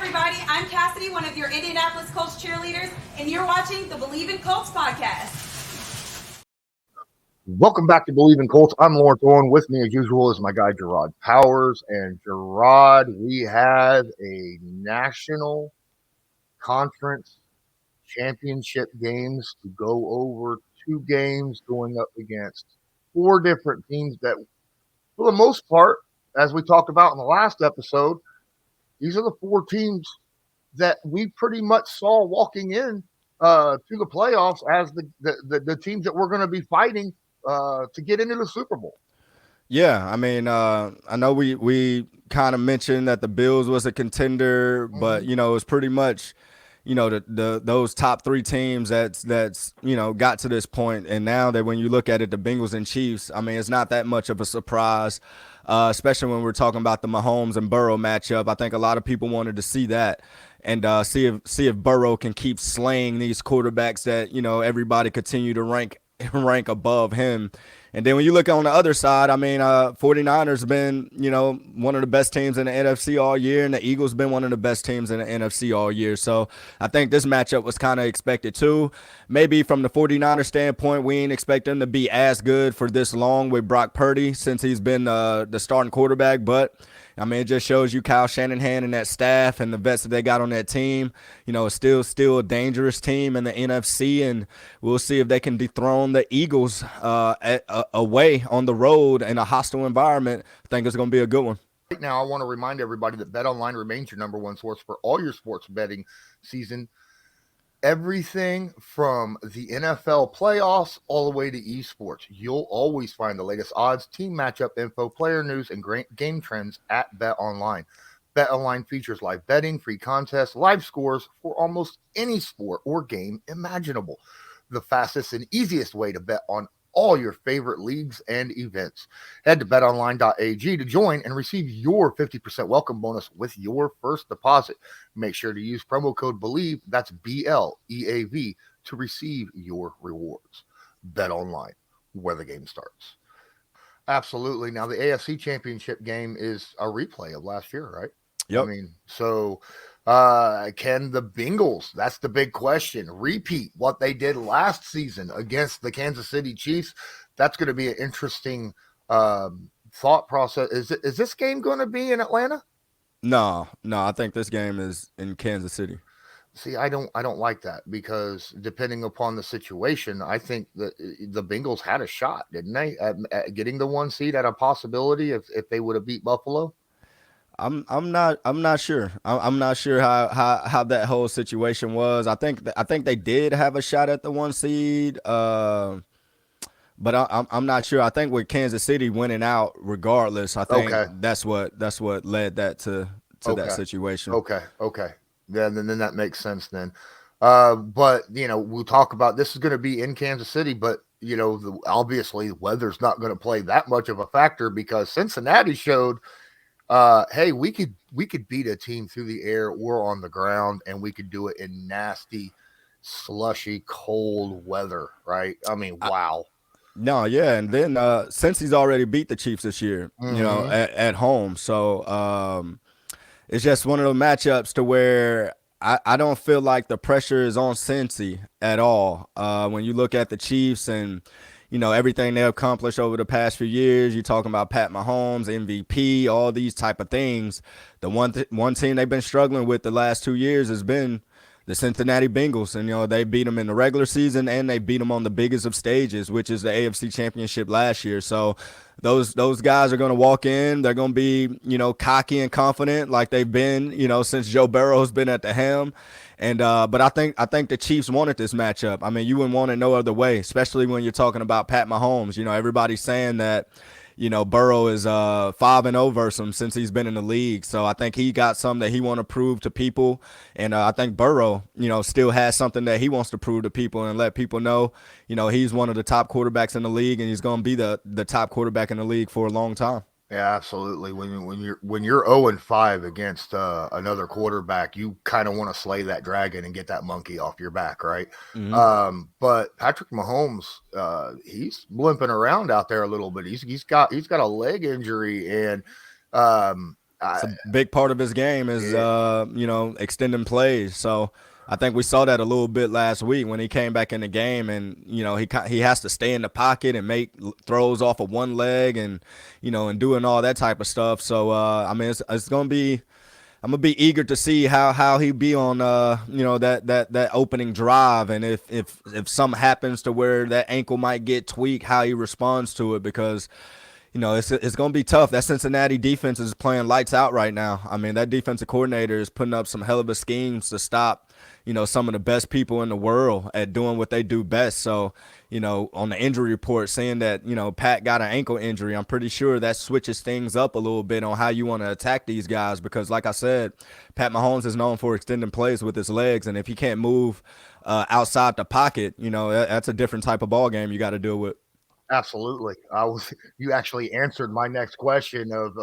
everybody. I'm Cassidy, one of your Indianapolis Colts cheerleaders, and you're watching the Believe in Colts podcast. Welcome back to Believe in Colts. I'm Lawrence Owen. With me, as usual, is my guy, Jerraud Powers. And Jerraud, we have a national conference championship games to go over. 2 games going up against 4 different teams that, for the most part, as we talked about in the last episode, these are the 4 teams that we pretty much saw walking in to the playoffs as the teams that we're going to be fighting to get into the Super Bowl. Yeah, I mean, I know we kind of mentioned that the Bills was a contender, but it was pretty much, those top 3 teams that's got to this point, and now that when you look at it, the Bengals and Chiefs, I mean, it's not that much of a surprise, especially when we're talking about the Mahomes and Burrow matchup. I think a lot of people wanted to see that and see if Burrow can keep slaying these quarterbacks that everybody continue to rank above him. And then when you look on the other side, I mean, 49ers been, one of the best teams in the NFC all year, and the Eagles been one of the best teams in the NFC all year. So I think this matchup was kind of expected too. Maybe from the 49ers standpoint, we ain't expect them to be as good for this long with Brock Purdy since he's been the starting quarterback. But I mean, it just shows you Kyle Shanahan and that staff and the vets that they got on that team. It's still a dangerous team in the NFC, and we'll see if they can dethrone the Eagles away on the road in a hostile environment. I think it's going to be a good one. Right now, I want to remind everybody that BetOnline remains your number one source for all your sports betting season. Everything from the NFL playoffs all the way to esports. You'll always find the latest odds, team matchup info, player news, and game trends at BetOnline. BetOnline features live betting, free contests, live scores for almost any sport or game imaginable. The fastest and easiest way to bet on all your favorite leagues and events. Head to betonline.ag to join and receive your 50% welcome bonus with your first deposit. Make sure to use promo code BELIEVE, that's BLEAV, to receive your rewards. Bet online, where the game starts. Absolutely. Now, the AFC Championship game is a replay of last year, right? Yep. I mean, so can the Bengals, that's the big question, repeat what they did last season against the Kansas City Chiefs? That's going to be an interesting thought process. Is this game going to be in Atlanta? No, I think this game is in Kansas City. See, I don't like that, because depending upon the situation, I think that the Bengals had a shot, didn't they, at getting the 1 seed, at a possibility if they would have beat Buffalo? I'm not sure. I'm not sure how that whole situation was. I think they did have a shot at the 1 seed, but I'm not sure. I think with Kansas City winning out regardless, I think that's what led that to that situation. Okay. Yeah, then that makes sense then. But we'll talk about, this is going to be in Kansas City, but obviously weather's not going to play that much of a factor, because Cincinnati showed, hey, we could beat a team through the air or on the ground, and we could do it in nasty, slushy, cold weather, right? I mean, wow. No, yeah, and then since he's already beat the Chiefs this year, at home, so it's just one of those matchups to where I don't feel like the pressure is on Cincy at all. When you look at the Chiefs and everything they've accomplished over the past few years, you're talking about Pat Mahomes, MVP, all these type of things. The one team they've been struggling with the last 2 years has been the Cincinnati Bengals, and they beat them in the regular season, and they beat them on the biggest of stages, which is the AFC Championship last year. So those guys are going to walk in. They're going to be cocky and confident like they've been since Joe Burrow's been at the helm. And but I think the Chiefs wanted this matchup. I mean, you wouldn't want it no other way, especially when you're talking about Pat Mahomes. Everybody's saying that Burrow is 5-0 versus him since he's been in the league. So I think he got something that he want to prove to people. And I think Burrow, still has something that he wants to prove to people and let people know, he's one of the top quarterbacks in the league, and he's going to be the top quarterback in the league for a long time. Yeah, absolutely. When you're 0-5 against another quarterback, you kind of want to slay that dragon and get that monkey off your back, right? Mm-hmm. But Patrick Mahomes, he's limping around out there a little bit. He's got a leg injury, and It's a big part of his game is, extending plays. So I think we saw that a little bit last week when he came back in the game, and he has to stay in the pocket and make throws off of one leg, and and doing all that type of stuff. So it's gonna be. I'm gonna be eager to see how he be on that opening drive, and if something happens to where that ankle might get tweaked, how he responds to it, because it's going to be tough. That Cincinnati defense is playing lights out right now. I mean, that defensive coordinator is putting up some hell of a schemes to stop, some of the best people in the world at doing what they do best. So, on the injury report saying that, Pat got an ankle injury, I'm pretty sure that switches things up a little bit on how you want to attack these guys, because like I said, Pat Mahomes is known for extending plays with his legs. And if he can't move outside the pocket, that's a different type of ball game you got to deal with. Absolutely. You actually answered my next question of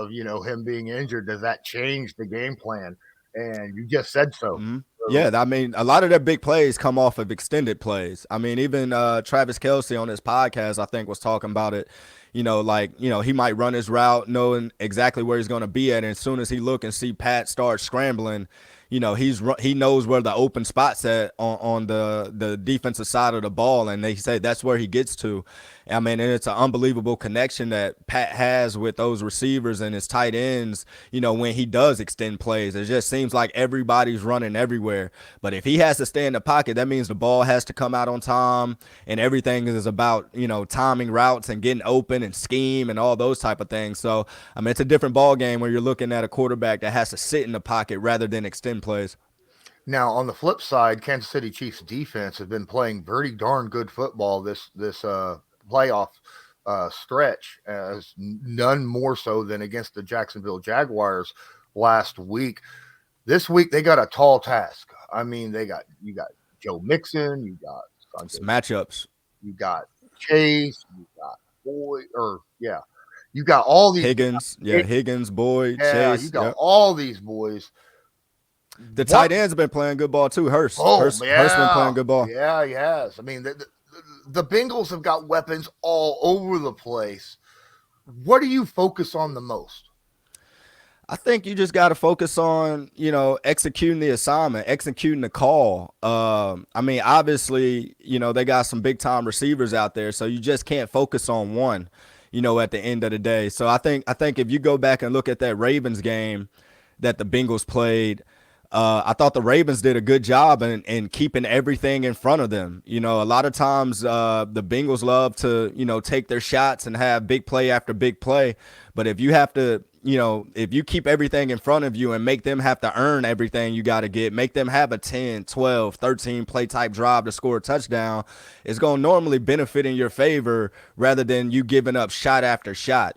him being injured. Does that change the game plan? And you just said so. Mm-hmm. Yeah, I mean, a lot of their big plays come off of extended plays. I mean, even Travis Kelce on his podcast, I think, was talking about it. He might run his route knowing exactly where he's going to be at. And as soon as he look and see Pat start scrambling, he knows where the open spot's at on the defensive side of the ball, and they say that's where he gets to. I mean, and it's an unbelievable connection that Pat has with those receivers and his tight ends, when he does extend plays. It just seems like everybody's running everywhere. But if he has to stay in the pocket, that means the ball has to come out on time, and everything is about, timing routes and getting open and scheme and all those type of things. So, I mean, it's a different ball game where you're looking at a quarterback that has to sit in the pocket rather than extend plays. Now, on the flip side, Kansas City Chiefs defense have been playing pretty darn good football this playoff stretch, as none more so than against the Jacksonville Jaguars last week. This week they got a tall task. I mean, you got Joe Mixon, you got some matchups, you got Chase, you got you got all these Higgins, Boyd, Chase, you got all these boys. The tight ends have been playing good ball too. Hurst been playing good ball. Yeah, he has. I mean, the Bengals have got weapons all over the place. What do you focus on the most? I think you just got to focus on, executing the assignment, executing the call. I mean, obviously, they got some big time receivers out there, so you just can't focus on one, at the end of the day. So I think if you go back and look at that Ravens game that the Bengals played, I thought the Ravens did a good job in keeping everything in front of them. A lot of times the Bengals love to, take their shots and have big play after big play. But if you have to, if you keep everything in front of you and make them have to earn everything you got to get, make them have a 10, 12, 13 play type drive to score a touchdown, it's going to normally benefit in your favor rather than you giving up shot after shot.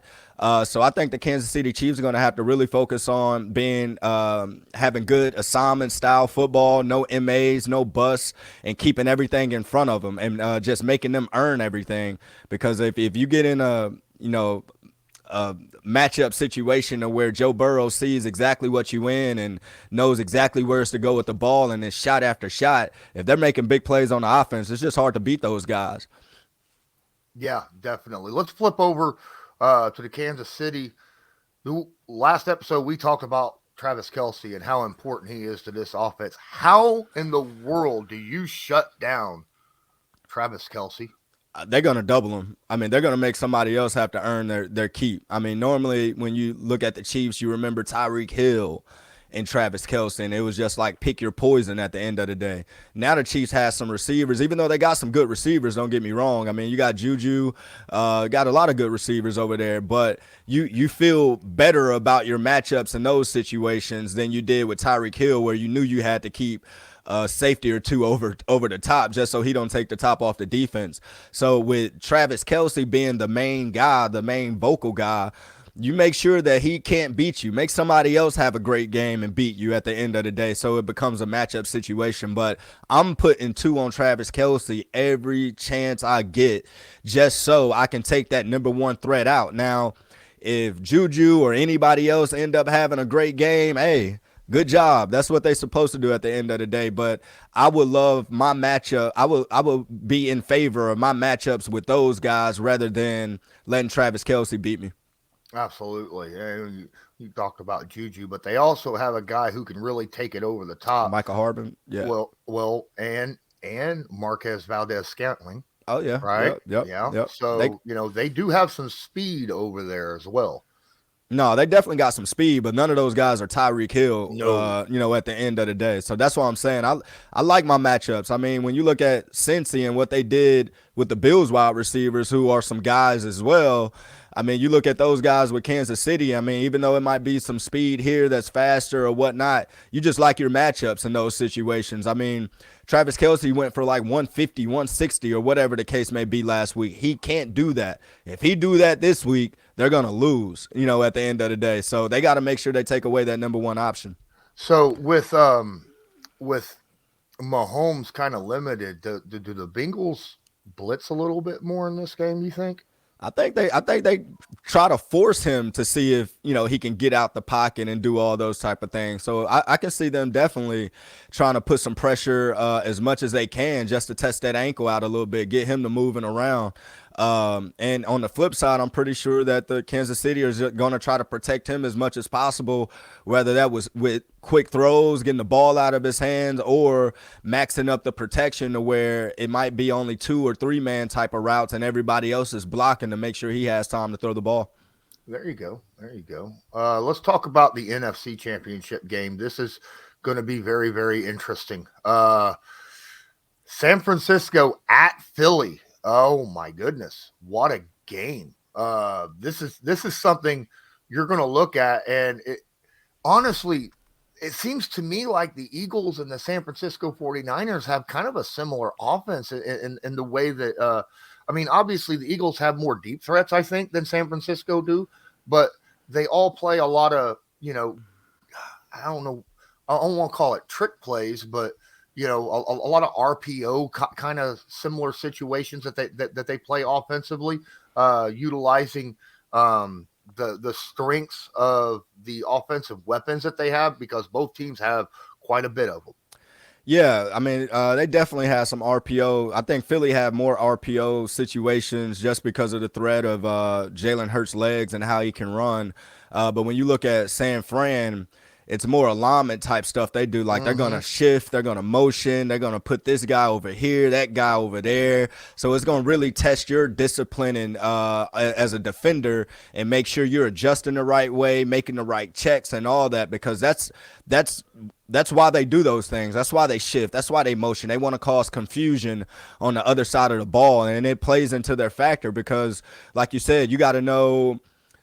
So I think the Kansas City Chiefs are going to have to really focus on having good assignment style football, no MAs, no busts, and keeping everything in front of them and just making them earn everything. Because if you get in a matchup situation where Joe Burrow sees exactly what you in and knows exactly where to go with the ball and it's shot after shot, if they're making big plays on the offense, it's just hard to beat those guys. Yeah, definitely. Let's flip over to the Kansas City. The last episode, we talked about Travis Kelce and how important he is to this offense. How in the world do you shut down Travis Kelce? They're going to double him. I mean, they're going to make somebody else have to earn their keep. I mean, normally when you look at the Chiefs, you remember Tyreek Hill and Travis Kelce, and it was just like pick your poison at the end of the day. Now the Chiefs has some receivers, even though they got some good receivers, don't get me wrong. I mean, you got Juju, got a lot of good receivers over there, but you feel better about your matchups in those situations than you did with Tyreek Hill, where you knew you had to keep safety or two over the top just so he don't take the top off the defense. So with Travis Kelce being the main guy, the main vocal guy, you make sure that he can't beat you. Make somebody else have a great game and beat you at the end of the day, so it becomes a matchup situation. But I'm putting 2 on Travis Kelce every chance I get just so I can take that number 1 threat out. Now, if Juju or anybody else end up having a great game, hey, good job. That's what they're supposed to do at the end of the day. But I would love my matchup. I will be in favor of my matchups with those guys rather than letting Travis Kelce beat me. Absolutely. And you talked about Juju, but they also have a guy who can really take it over the top. Michael Harbin, yeah. Well, and Marquez Valdez-Scantling. Oh yeah, right, yep. So they do have some speed over there as well. No, they definitely got some speed, but none of those guys are Tyreek Hill, No. at the end of the day. So that's why I'm saying I like my matchups. I mean, when you look at Cincy and what they did with the Bills wide receivers, who are some guys as well, I mean, you look at those guys with Kansas City, I mean, even though it might be some speed here that's faster or whatnot, you just like your matchups in those situations. I mean, Travis Kelce went for like 150, 160 or whatever the case may be last week. He can't do that. If he do that this week, they're going to lose, at the end of the day. So they got to make sure they take away that number one option. So with Mahomes kind of limited, do the Bengals blitz a little bit more in this game, you think? I think they try to force him to see if, he can get out the pocket and do all those type of things. So I can see them definitely trying to put some pressure as much as they can just to test that ankle out a little bit, get him to moving around. And on the flip side, I'm pretty sure that the Kansas City is going to try to protect him as much as possible, whether that was with quick throws, getting the ball out of his hands, or maxing up the protection to where it might be only 2 or 3 man type of routes and everybody else is blocking to make sure he has time to throw the ball. There you go. Let's talk about the NFC Championship game. This is going to be very, very interesting. San Francisco at Philly. Oh my goodness, what a game. This is something you're going to look at, and honestly, it seems to me like the Eagles and the San Francisco 49ers have kind of a similar offense in the way that obviously the Eagles have more deep threats, I think, than San Francisco do, but they all play a lot of, I don't know, I don't want to call it trick plays, but a lot of RPO kind of similar situations that they play offensively, utilizing the strengths of the offensive weapons that they have, because both teams have quite a bit of them. Yeah, I mean, they definitely have some RPO. I think Philly had more RPO situations just because of the threat of Jalen Hurts' legs and how he can run. But when you look at San Fran, it's more alignment type stuff they do. Like, they're going to shift, they're going to motion, they're going to put this guy over here, that guy over there. So it's going to really test your discipline and as a defender, and make sure you're adjusting the right way, making the right checks and all that, because that's why they do those things. That's why they shift. That's why they motion. They want to cause confusion on the other side of the ball, and it plays into their factor because, like you said, you got to know.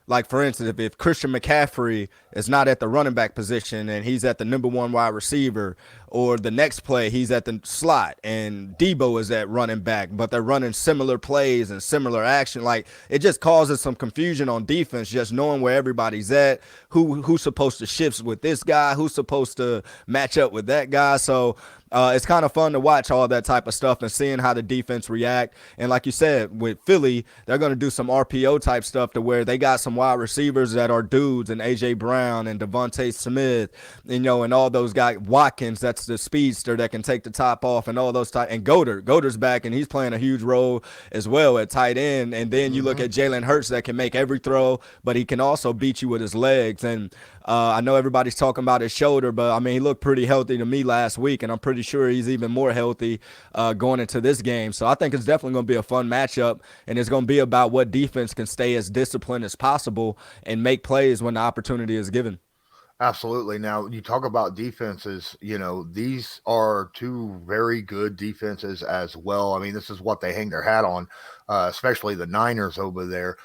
Like, for instance, if Christian McCaffrey is not at the running back position and he's at the number 1 wide receiver, or the next play he's at the slot and Debo is at running back, but they're running similar plays and similar action, like, it just causes some confusion on defense, just knowing where everybody's at, who's supposed to shift with this guy, who's supposed to match up with that guy. So it's kind of fun to watch all that type of stuff and seeing how the defense react. And like you said, with Philly, they're going to do some RPO type stuff to where they got some wide receivers that are dudes, and A.J. Brown and Devontae Smith, and all those guys. Watkins, that's the speedster that can take the top off, and all those type. And Goddard's back, and he's playing a huge role as well at tight end. And then you look at Jalen Hurts that can make every throw, but he can also beat you with his legs. And I know everybody's talking about his shoulder, but I mean, he looked pretty healthy to me last week, and I'm pretty sure he's even more healthy going into this game. So I think it's definitely going to be a fun matchup, and it's going to be about what defense can stay as disciplined as possible and make plays when the opportunity is given. Absolutely. Now, you talk about defenses, these are 2 very good defenses as well. I mean, this is what they hang their hat on, especially the Niners over there.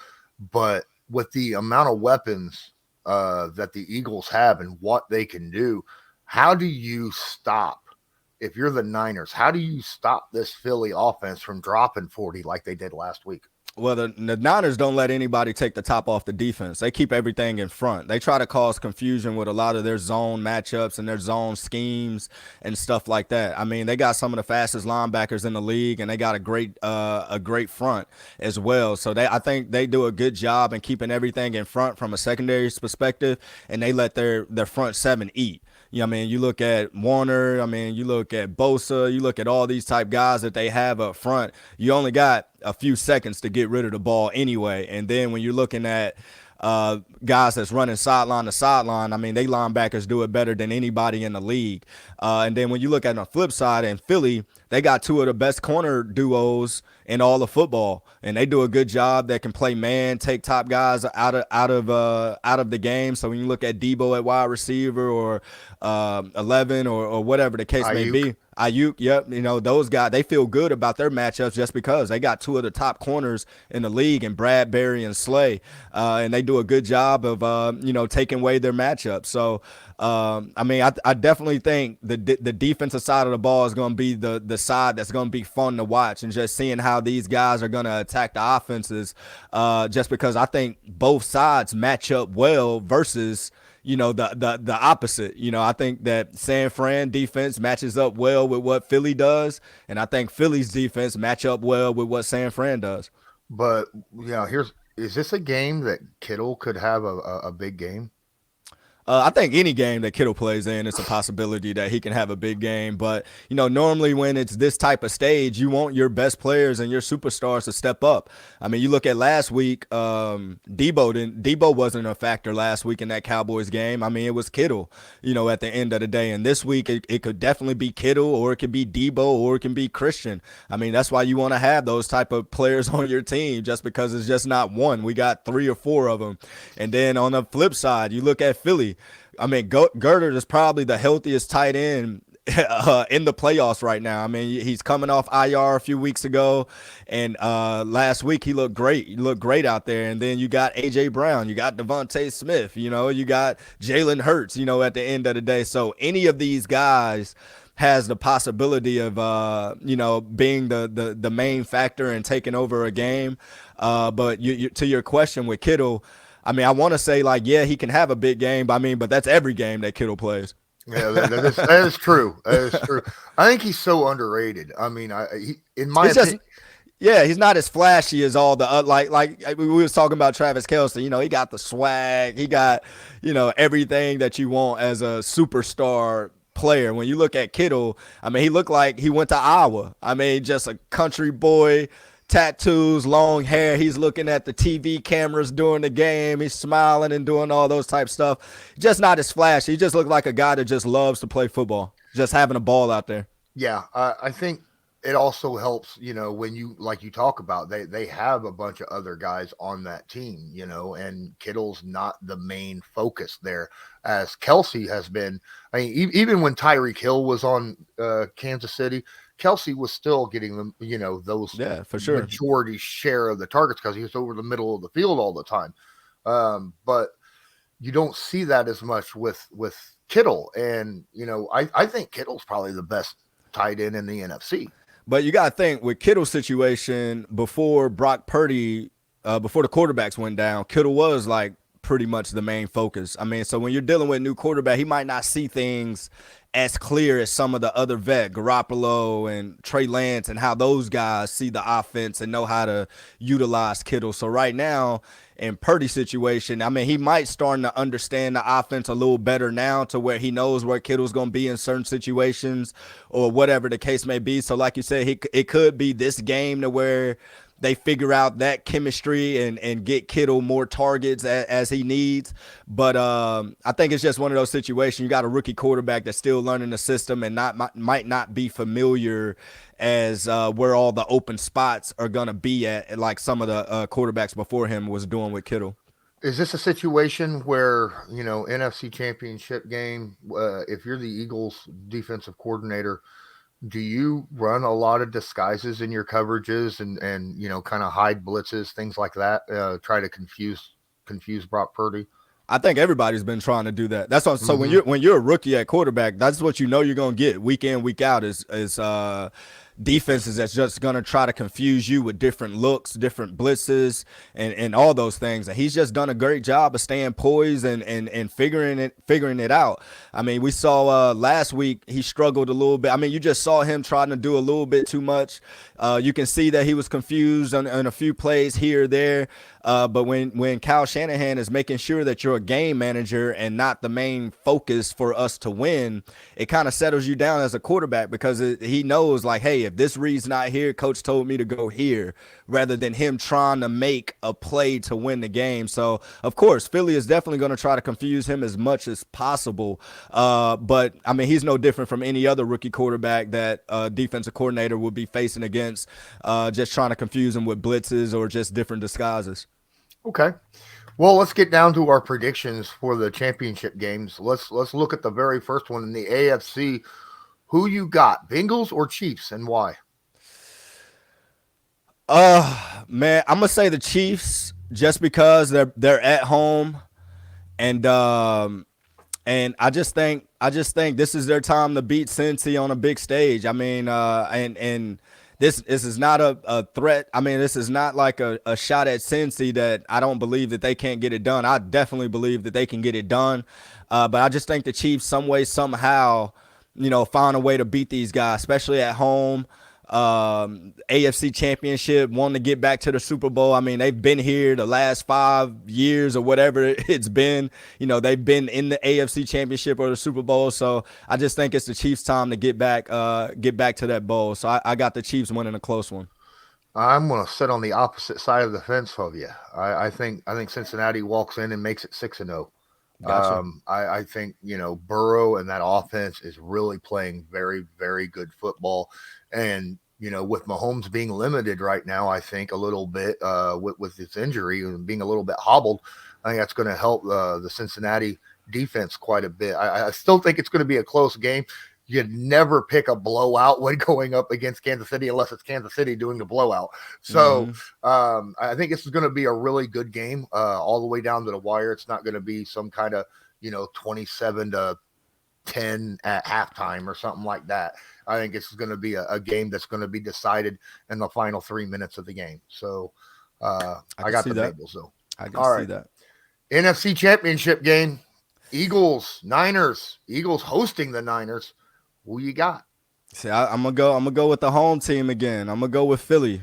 But with the amount of weapons that the Eagles have and what they can do, how do you stop, if you're the Niners, how do you stop this Philly offense from dropping 40 like they did last week? Well, the Niners don't let anybody take the top off the defense. They keep everything in front. They try to cause confusion with a lot of their zone matchups and their zone schemes and stuff like that. I mean, they got some of the fastest linebackers in the league, and they got a great front as well. So I think they do a good job in keeping everything in front from a secondary perspective, and they let their front 7 eat. I mean, you look at Warner, I mean, you look at Bosa, you look at all these type guys that they have up front. You only got a few seconds to get rid of the ball anyway. And then when you're looking at guys that's running sideline to sideline. I mean, they linebackers do it better than anybody in the league. And then when you look at the flip side in Philly, they got two of the best corner duos in all of football, and they do a good job. That can play man, take top guys out of the game. So when you look at Debo at wide receiver or 11 or whatever the case may be, Ayuk, yep, those guys, they feel good about their matchups just because they got two of the top corners in the league, and Bradbury and Slay, and they do a good job of taking away their matchups. So I mean, I definitely think the defensive side of the ball is going to be the side that's going to be fun to watch, and just seeing how these guys are going to attack the offenses, just because I think both sides match up well versus the opposite. I think that San Fran defense matches up well with what Philly does, and I think Philly's defense match up well with what San Fran does. But is this a game that Kittle could have a big game? I think any game that Kittle plays in, it's a possibility that he can have a big game. But, normally when it's this type of stage, you want your best players and your superstars to step up. I mean, you look at last week, Debo wasn't a factor last week in that Cowboys game. I mean, it was Kittle, at the end of the day. And this week, it could definitely be Kittle, or it could be Debo, or it can be Christian. I mean, that's why you want to have those type of players on your team, just because it's just not one. We got 3 or 4 of them. And then on the flip side, you look at Philly. I mean, Goddard is probably the healthiest tight end in the playoffs right now. I mean, he's coming off IR a few weeks ago, and last week he looked great. He looked great out there. And then you got A.J. Brown, you got Devontae Smith, you got Jalen Hurts, at the end of the day. So any of these guys has the possibility of, being the main factor and taking over a game. But to your question with Kittle, I mean, I want to say he can have a big game, but that's every game that Kittle plays. Yeah, that is true. That is true. I think he's so underrated. I mean, in my opinion, he's not as flashy as all the like we was talking about Travis Kelce. He got the swag, he got everything that you want as a superstar player. When you look at Kittle, I mean, he looked like he went to Iowa. I mean, just a country boy. Tattoos, long hair. He's looking at the TV cameras during the game. He's smiling and doing all those type stuff. Just not as flashy. He just looked like a guy that just loves to play football, just having a ball out there. Yeah, I think it also helps, when you talk about, they have a bunch of other guys on that team, and Kittle's not the main focus there, as Kelce has been. I mean, even when Tyreek Hill was on Kansas City, Kelce was still getting them, those for sure majority share of the targets because he was over the middle of the field all the time. But you don't see that as much with Kittle. And, I think Kittle's probably the best tight end in the NFC. But you got to think with Kittle's situation before Brock Purdy, before the quarterbacks went down, Kittle was pretty much the main focus. I mean, so when you're dealing with a new quarterback, he might not see things as clear as some of the other vet, Garoppolo and Trey Lance, and how those guys see the offense and know how to utilize Kittle. So right now, in Purdy's situation, I mean, he might start to understand the offense a little better now, to where he knows where Kittle's going to be in certain situations or whatever the case may be. So like you said, it could be this game to where they figure out that chemistry and get Kittle more targets as he needs. But I think it's just one of those situations. You got a rookie quarterback that's still learning the system and might not be familiar as where all the open spots are going to be at, like some of the quarterbacks before him was doing with Kittle. Is this a situation where, NFC Championship game, if you're the Eagles defensive coordinator, do you run a lot of disguises in your coverages and kind of hide blitzes, things like that, try to confuse Brock Purdy? I think everybody's been trying to do that. That's what, so when you're a rookie at quarterback, that's what you're going to get week in, week out is defenses that's just going to try to confuse you with different looks, different blitzes, and all those things. And he's just done a great job of staying poised and figuring it out. I mean, we saw last week he struggled a little bit. I mean, you just saw him trying to do a little bit too much. You can see that he was confused on a few plays here or there. But when Kyle Shanahan is making sure that you're a game manager and not the main focus for us to win, it kind of settles you down as a quarterback, because he knows, like, hey, hey, if this read's not here, coach told me to go here, rather than him trying to make a play to win the game. So, of course, Philly is definitely going to try to confuse him as much as possible. But, I mean, he's no different from any other rookie quarterback that defensive coordinator would be facing against, just trying to confuse him with blitzes or just different disguises. Okay. Well, let's get down to our predictions for the championship games. Let's look at the very first one in the AFC. Who you got, Bengals or Chiefs, and why? Man, I'm gonna say the Chiefs just because they're at home, and I just think this is their time to beat Cincy on a big stage. I mean, and this is not a threat. I mean, this is not like a shot at Cincy that I don't believe that they can't get it done. I definitely believe that they can get it done. But I just think the Chiefs some way, somehow, find a way to beat these guys, especially at home. AFC Championship, wanting to get back to the Super Bowl. I mean, they've been here the last 5 years or whatever it's been. They've been in the AFC Championship or the Super Bowl. So I just think it's the Chiefs' time to get back to that bowl. So I got the Chiefs winning a close one. I'm going to sit on the opposite side of the fence of you. I think Cincinnati walks in and makes it 6-0. Gotcha. I think, Burrow and that offense is really playing very, very good football. And, with Mahomes being limited right now, I think a little bit with his injury and being a little bit hobbled, I think that's going to help the Cincinnati defense quite a bit. I still think it's going to be a close game. You'd never pick a blowout when going up against Kansas City unless it's Kansas City doing the blowout. So I think this is going to be a really good game all the way down to the wire. It's not going to be some kind of, 27-10 at halftime or something like that. I think this is going to be a game that's going to be decided in the final 3 minutes of the game. So I got the Bengals, though. I can see that. NFC Championship game, Niners. Eagles hosting the Niners. Who you got? See, I'm gonna go with the home team again. I'm gonna go with Philly.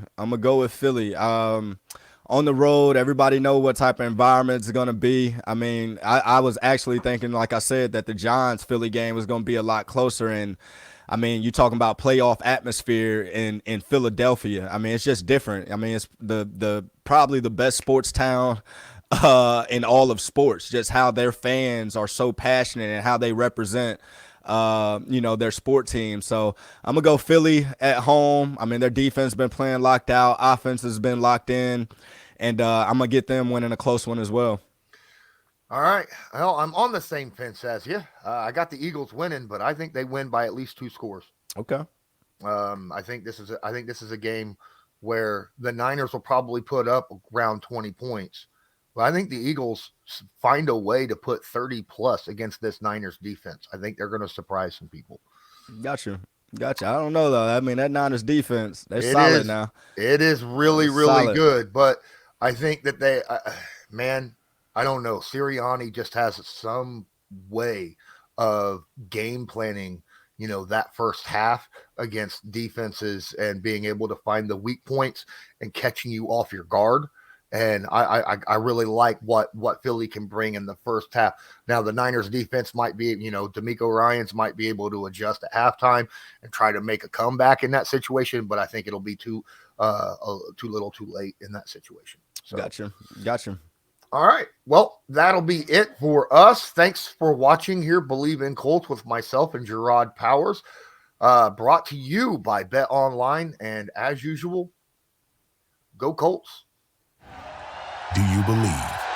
On the road, everybody know what type of environment it's gonna be. I mean, I was actually thinking, like I said, that the Giants-Philly game was gonna be a lot closer. And I mean, you talking about playoff atmosphere in Philadelphia. I mean, it's just different. I mean, it's the probably the best sports town in all of sports. Just how their fans are so passionate and how they represent their sport team. So I'm gonna go Philly at home. I mean, their defense been playing locked out, offense has been locked in, and I'm gonna get them winning a close one as well. All right. Well, I'm on the same fence as you. I got the Eagles winning, but I think they win by at least 2 scores. Okay. I think this is a game where the Niners will probably put up around 20 points. But I think the Eagles find a way to put 30 plus against this Niners defense. I think they're going to surprise some people. Gotcha. I don't know, though. I mean, that Niners defense, they're solid now. It is really, really good. But I think that they, I don't know. Sirianni just has some way of game planning, that first half against defenses and being able to find the weak points and catching you off your guard. And I really like what Philly can bring in the first half. Now, the Niners defense might be, D'Amico Ryans might be able to adjust at halftime and try to make a comeback in that situation, but I think it'll be too little too late in that situation. So. Gotcha. All right. Well, that'll be it for us. Thanks for watching here, Believe in Colts, with myself and Jerraud Powers, brought to you by Bet Online. And as usual, go Colts. Do you believe?